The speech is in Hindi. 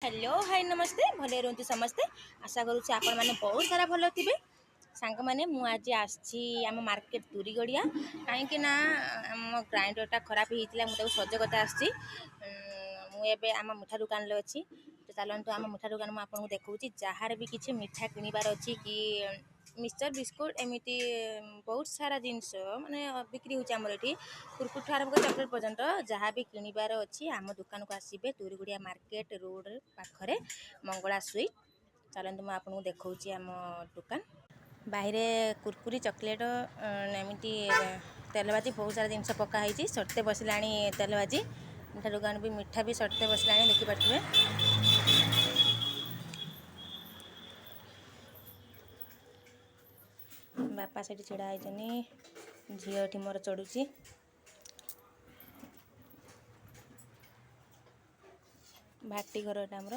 हेलो हाय नमस्ते भले रुहतु समस्ते आशा करुच्छे आपण मैंने बहुत सारा भल थे सांग मैंने मुझे आसी आम मार्केट तुरी गड़िया कहीं आम ग्राइंडरटा खराब होता मुझे सज कता मुझे आम मिठा दुकान अच्छी तो चलतु आम मिठा दुकान मुझे आपको देखा जार भी किसी मिठा किणवार अच्छी कि मिक्सचर बिस्कुट एमती बहुत सारा जिनस माने बिक्री होमर ये कुरकुर आरंभ कर चॉकलेट पर्यंत जहाँ भी किणवार अच्छी आम दुकान को आसबे तुरीगुड़िया मार्केट रोड पाखरे मंगला स्वीट चलतु मुझे आपको देखा आम दुकान बाहर कुरकुरी चॉकलेट एमती तेलबाजी बहुत सारा जिनस पकाई सटते बसला तेलबाजी मिठा दुकान भी मिठा भी सटते बसला देखिपे बापा से छिड़ा होती झील मोर चढ़ुची भाटी घर